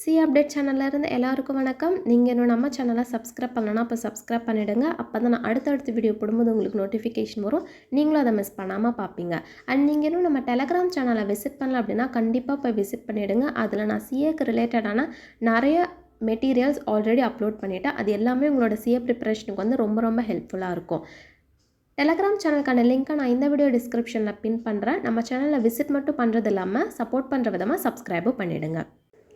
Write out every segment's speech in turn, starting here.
C update சேனல்ல இருந்து எல்லாருக்கும் வணக்கம். நீங்கள் இன்னும் நம்ம சேனலை சப்ஸ்கிரைப் பண்ணலன்னா அப்போ சப்ஸ்கிரைப் பண்ணிவிடுங்க. அப்போ தான் நான் அடுத்தடுத்த வீடியோ போடும்போது உங்களுக்கு நோட்டிஃபிகேஷன் வரும். நீங்களும் அதை மிஸ் பண்ணாமல் பார்ப்பீங்க. அண்ட் நீங்கள் இன்னும் நம்ம டெலகிராம் சேனலை விசிட் பண்ணல அப்படின்னா கண்டிப்பாக போய் விசிட் பண்ணிவிடுங்க. அதில் நான் சிஏக்கு ரிலேட்டடான நிறைய மெட்டீரியல்ஸ் ஆல்ரெடி அப்லோட் பண்ணிவிட்டேன். அது எல்லாமே உங்களோட சிஏ ப்ரிப்பரேஷனுக்கு வந்து ரொம்ப ஹெல்ப்ஃபுல்லாக இருக்கும். டெலகிராம் சேனலுக்கான லிங்க்கை நான் இந்த வீடியோ டிஸ்கிரிப்ஷனில் பின் பண்ணுறேன். நம்ம சேனலில் விசிட் மட்டும் பண்ணுறது இல்லாமல் சப்போர்ட் பண்ணுற விதமாக சப்ஸ்கிரைபும் பண்ணிவிடுங்க.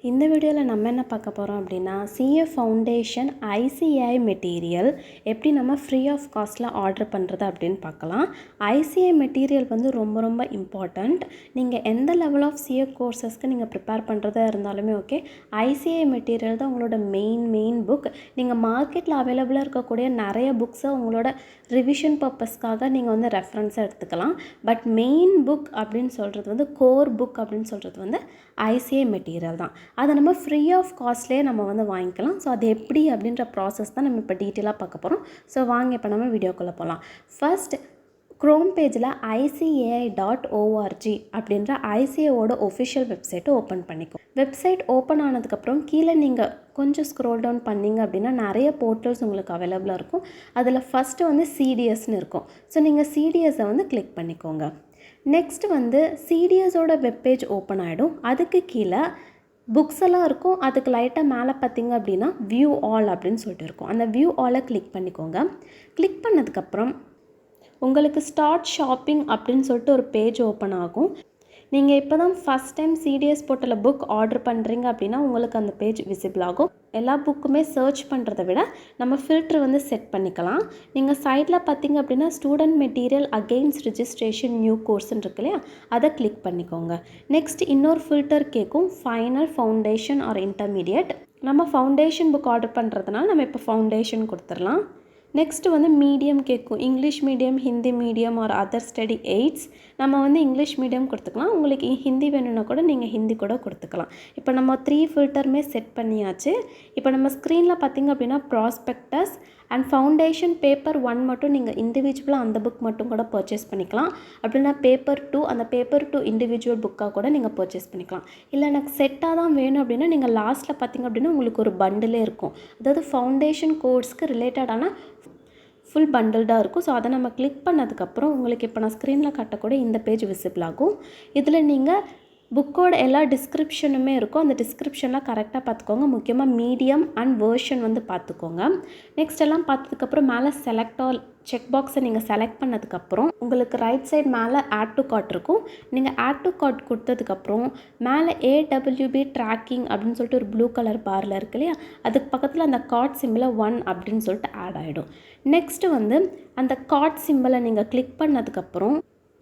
இந்த வீடியோவில் நம்ம என்ன பார்க்க போகிறோம் அப்படின்னா சிஏ ஃபவுண்டேஷன் ஐசிஐ மெட்டீரியல் எப்படி நம்ம ஃப்ரீ ஆஃப் காஸ்ட்டில் ஆர்டர் பண்ணுறது அப்படின்னு பார்க்கலாம். ஐசிஐ மெட்டீரியல் வந்து ரொம்ப இம்பார்ட்டண்ட். நீங்கள் எந்த லெவல் ஆஃப் சிஏ கோர்சஸ்க்கு நீங்கள் ப்ரிப்பேர் பண்ணுறதா இருந்தாலுமே ஓகே, ஐசிஐ மெட்டீரியல் தான் உங்களோட மெயின் புக். நீங்கள் மார்க்கெட்டில் அவைலபிளாக இருக்கக்கூடிய நிறைய புக்ஸை உங்களோட ரிவிஷன் பர்பஸ்க்காக நீங்கள் வந்து ரெஃபரன்ஸாக எடுத்துக்கலாம். பட் மெயின் புக் அப்படின்னு சொல்கிறது வந்து கோர் புக் அப்படின்னு சொல்கிறது வந்து ஐசிஐ மெட்டீரியல் தான். அதை நம்ம ஃப்ரீ ஆஃப் காஸ்ட்லேயே நம்ம வந்து வாங்கிக்கலாம். ஸோ அது எப்படி அப்படின்ற ப்ராசஸ் தான் நம்ம இப்போ டீட்டெயிலாக பார்க்க போகிறோம். ஸோ வாங்க இப்போ நம்ம வீடியோக்குள்ளே போகலாம். ஃபர்ஸ்ட் க்ரோம் பேஜில் ICAI.org அப்படின்ற ஐசிஏவோட ஒஃபிஷியல் வெப்சைட்டை ஓப்பன் பண்ணிக்கும். வெப்சைட் ஓப்பன் ஆனதுக்கப்புறம் கீழே நீங்கள் கொஞ்சம் ஸ்க்ரோல் டவுன் பண்ணிங்க அப்படின்னா நிறைய போர்ட்டல்ஸ் உங்களுக்கு அவைலபிளாக இருக்கும். அதில் ஃபஸ்ட்டு வந்து சிடிஎஸ்ன்னு இருக்கும். ஸோ நீங்கள் சிடிஎஸை வந்து கிளிக் பண்ணிக்கோங்க. நெக்ஸ்ட் வந்து சிடிஎஸோட வெப்பேஜ் ஓப்பன் ஆகிடும். அதுக்கு கீழே புக்ஸ் எல்லாம் இருக்கும். அதுக்கு லைட்டாக மேலே பார்த்தீங்க அப்படின்னா வியூ ஆல் அப்படின்னு சொல்லிட்டு இருக்கும். அந்த வியூ ஆலை கிளிக் பண்ணிக்கோங்க. கிளிக் பண்ணதுக்கப்புறம் உங்களுக்கு ஸ்டார்ட் ஷாப்பிங் அப்படின்னு சொல்லிட்டு ஒரு பேஜ் ஓப்பன் ஆகும். நீங்கள் இப்போ தான் ஃபஸ்ட் டைம் சிடிஎஸ் போர்ட்டலில் புக் ஆர்டர் பண்ணுறீங்க அப்படின்னா உங்களுக்கு அந்த பேஜ் விசிபிள் ஆகும். எல்லா புக்குமே சர்ச் பண்ணுறதை விட நம்ம ஃபில்ட்ரு வந்து செட் பண்ணிக்கலாம். நீங்கள் சைடில் பார்த்தீங்க அப்படின்னா student material against registration new கோர்ஸ்ன்னு இருக்கு இல்லையா, அதை கிளிக் பண்ணிக்கோங்க. நெக்ஸ்ட் இன்னொரு ஃபில்டர் கேட்கும், ஃபைனல், ஃபவுண்டேஷன் ஆர் இன்டர்மீடியட். நம்ம ஃபவுண்டேஷன் புக் ஆர்டர் பண்ணுறதுனால நம்ம இப்போ ஃபவுண்டேஷன் கொடுத்துடலாம். நெக்ஸ்ட்டு வந்து மீடியம் கேட்கும், English medium, Hindi medium or other study aids. நம்ம வந்து இங்கிலீஷ் மீடியம் கொடுத்துக்கலாம். உங்களுக்கு ஹிந்தி வேணும்னா கூட நீங்கள் ஹிந்தி கூட கொடுத்துக்கலாம். இப்போ நம்ம 3 ஃபில்டருமே செட் பண்ணியாச்சு. இப்போ நம்ம ஸ்க்ரீனில் பார்த்திங்க அப்படின்னா ப்ராஸ்பெக்டஸ் அண்ட் ஃபவுண்டேஷன் பேப்பர் 1 மட்டும் நீங்கள் இண்டிவிஜுவலாக அந்த புக் மட்டும் கூட பர்ச்சேஸ் பண்ணிக்கலாம். அப்படின்னா பேப்பர் 2, அந்த பேப்பர் 2 இண்டிவிஜுவல் புக்காக கூட நீங்கள் பர்ச்சேஸ் பண்ணிக்கலாம். இல்லை எனக்கு செட்டாக தான் வேணும் அப்படின்னா நீங்கள் லாஸ்ட்டில் பார்த்திங்க அப்படின்னா உங்களுக்கு ஒரு பண்டிலே இருக்கும். அதாவது ஃபவுண்டேஷன் கோர்ஸ்க்கு ரிலேட்டடான ஃபுல் பண்டில்டாக இருக்கும். ஸோ அதை நம்ம கிளிக் பண்ணதுக்கப்புறம் உங்களுக்கு இப்போ நான் ஸ்க்ரீனில் காட்டக்கூடிய இந்த பேஜ் விசிபிள் ஆகும். இதில் நீங்கள் புக்கோட எல்லா டிஸ்கிரிப்ஷனுமே இருக்கும். அந்த டிஸ்கிரிப்ஷன்லாம் கரெக்டாக பார்த்துக்கோங்க. முக்கியமாக மீடியம் அண்ட் வேர்ஷன் வந்து பார்த்துக்கோங்க. நெக்ஸ்ட் எல்லாம் பார்த்ததுக்கப்புறம் மேலே செலக்ட் ஆல் செக் பாக்ஸை நீங்கள் செலக்ட் பண்ணதுக்கப்புறம் உங்களுக்கு ரைட் சைட் மேலே ஆட் டு கார்ட் இருக்கும். நீங்கள் ஆட் டு கார்ட் கொடுத்ததுக்கப்புறம் மேலே AWB ட்ராக்கிங் அப்படின்னு சொல்லிட்டு ஒரு ப்ளூ கலர் பாரில் இருக்கு இல்லையா, அதுக்கு பக்கத்தில் அந்த கார்ட் சிம்பிளை 1 அப்படின்னு சொல்லிட்டு ஆட் ஆகிடும். நெக்ஸ்ட்டு வந்து அந்த கார்ட் சிம்பிளை நீங்கள் கிளிக் பண்ணதுக்கப்புறம்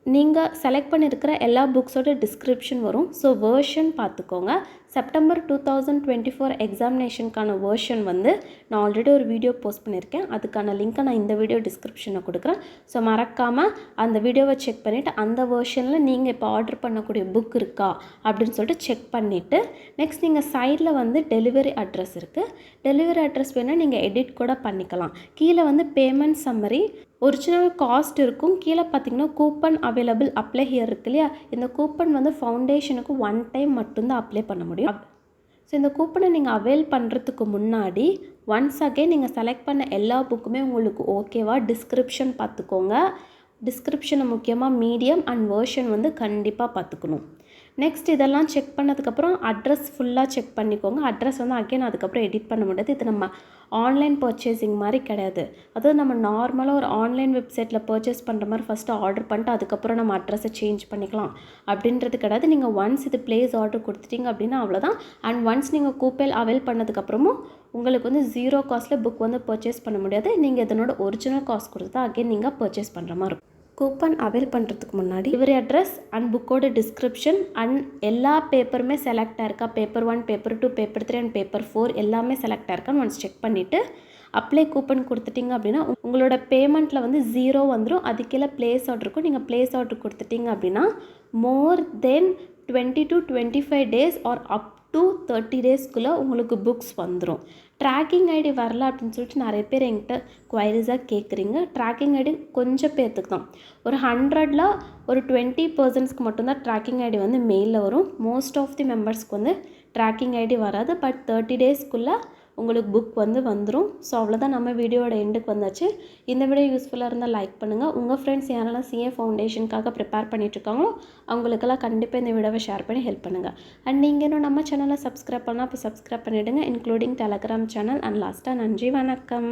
நீங்கள் செலக்ட் பண்ணியிருக்கிற எல்லா புக்ஸோட டிஸ்கிரிப்ஷன் வரும். ஸோ வேர்ஷன் பார்த்துக்கோங்க. செப்டம்பர் 2024 எக்ஸாமினேஷனுக்கான வேர்ஷன் வந்து நான் ஆல்ரெடி ஒரு வீடியோ போஸ்ட் பண்ணியிருக்கேன். அதுக்கான லிங்க்கை நான் இந்த வீடியோ டிஸ்கிரிப்ஷனில் கொடுக்குறேன். ஸோ மறக்காமல் அந்த வீடியோவை செக் பண்ணிவிட்டு அந்த வேர்ஷனில் நீங்கள் இப்போ ஆர்டர் பண்ணக்கூடிய புக் இருக்கா அப்படின்னு சொல்லிட்டு செக் பண்ணிவிட்டு நெக்ஸ்ட் நீங்கள் சைடில் வந்து டெலிவரி அட்ரஸ் இருக்குது. டெலிவரி அட்ரஸ் வேணால் நீங்கள் எடிட் கூட பண்ணிக்கலாம். கீழே வந்து பேமெண்ட் சம்மரி, ஒரிஜினல் காஸ்ட் இருக்கும். கீழே பார்த்தீங்கன்னா கூப்பன் அவைலபிள் அப்ளை ஹியர் இருக்கு இல்லையா, இந்த கூப்பன் வந்து ஃபவுண்டேஷனுக்கு 1 டைம் மட்டும்தான் அப்ளை பண்ண முடியும். ஸோ இந்த கூப்பனை நீங்கள் அவைல் பண்ணுறதுக்கு முன்னாடி ஒன்ஸ் அகெயின் நீங்கள் செலக்ட் பண்ண எல்லா புக்குமே உங்களுக்கு ஓகேவா டிஸ்கிரிப்ஷன் பார்த்துக்கோங்க. டிஸ்கிரிப்ஷனை முக்கியமாக மீடியம் அண்ட் வேர்ஷன் வந்து கண்டிப்பாக பார்த்துக்கணும். நெக்ஸ்ட் இதெல்லாம் செக் பண்ணதுக்கப்புறம் அட்ரஸ் ஃபுல்லாக செக் பண்ணிக்கோங்க. அட்ரஸ் வந்து அகெயின் அதுக்கப்புறம் எடிட் பண்ண முடியாது. இது நம்ம ஆன்லைன் பர்ச்சேசிங் மாதிரி கிடையாது. அதாவது நம்ம நார்மலாக ஒரு ஆன்லைன் வெப்சைட்டில் பர்ச்சேஸ் பண்ணுற மாதிரி ஃபஸ்ட்டு ஆர்டர் பண்ணிட்டு அதுக்கப்புறம் நம்ம அட்ரஸை சேஞ்ச் பண்ணிக்கலாம் அப்படின்றது கிடையாது. நீங்கள் ஒன்ஸ் இது ப்ளேஸ் ஆர்டர் கொடுத்துட்டிங்க அப்படின்னா அவ்வளோதான். அண்ட் ஒன்ஸ் நீங்கள் கூப்பன் அவைல் பண்ணதுக்கப்புறமும் உங்களுக்கு வந்து 0 காஸ்ட்டில் புக் வந்து பர்ச்சேஸ் பண்ண முடியாது. நீங்கள் இதனோட ஒரிஜினல் காஸ்ட் கொடுத்து தான் அகெயின் நீங்கள் பர்ச்சேஸ் பண்ணுற மாதிரி இருக்கும். கூப்பன் அவைல் பண்ணுறதுக்கு முன்னாடி டெலிவரி அட்ரஸ் அண்ட் புக்கோட டிஸ்கிரிப்ஷன் அண்ட் எல்லா பேப்பருமே செலக்ட் ஆயிருக்கா, paper 1, paper 2, paper 3 and paper 4 எல்லாமே செலக்ட் ஆயிருக்கான்னு ஒன்ஸ் செக் பண்ணிவிட்டு அப்ளை கூப்பன் கொடுத்துட்டிங்க அப்படின்னா உங்களோட பேமெண்ட்டில் வந்து 0 வந்துடும். அது கீழே ப்ளேஸ் ஆர்டர் இருக்கும். நீங்கள் ப்ளேஸ் ஆர்டர் கொடுத்துட்டிங்க அப்படின்னா more than 20 to 25 days or up to 30 daysக்குள்ளே உங்களுக்கு புக்ஸ் வந்துடும். ட்ராக்கிங் ஐடி வரல அப்படின்னு சொல்லிட்டு நிறைய பேர் என்கிட்ட குவைரிஸாக கேட்குறீங்க. ட்ராக்கிங் ஐடி கொஞ்சம் பேர்த்துக்கு தான், ஒரு 100ல் ஒரு 20% மட்டும்தான் ட்ராக்கிங் ஐடி வந்து மெயிலில் வரும். மோஸ்ட் ஆஃப் தி மெம்பர்ஸ்க்கு வந்து ட்ராக்கிங் ஐடி வராது. பட் 30 டேஸ்க்குள்ளே உங்களுக்கு புக் வந்துடும். ஸோ அவ்வளோதான், நம்ம வீடியோட எண்டுக்கு வந்தாச்சு. இந்த வீடியோ யூஸ்ஃபுல்லாக இருந்தால் லைக் பண்ணுங்கள். உங்கள் ஃப்ரெண்ட்ஸ் யாரெல்லாம் சிஏ ஃபவுண்டேஷனுக்காக ப்ரிப்பேர் பண்ணிட்டுருக்காங்களோ அவங்களுக்கெல்லாம் கண்டிப்பாக இந்த வீடியோவை ஷேர் பண்ணி ஹெல்ப் பண்ணுங்கள். அண்ட் நீங்கள் இன்னும் நம்ம சேனலை சப்ஸ்கிரைப் பண்ணால் இப்போ சப்ஸ்கிரைப் பண்ணிவிடுங்க, இன்க்ளூடிங் டெலகிராம் சேனல். அண்ட் லாஸ்ட்டாக நன்றி, வணக்கம்.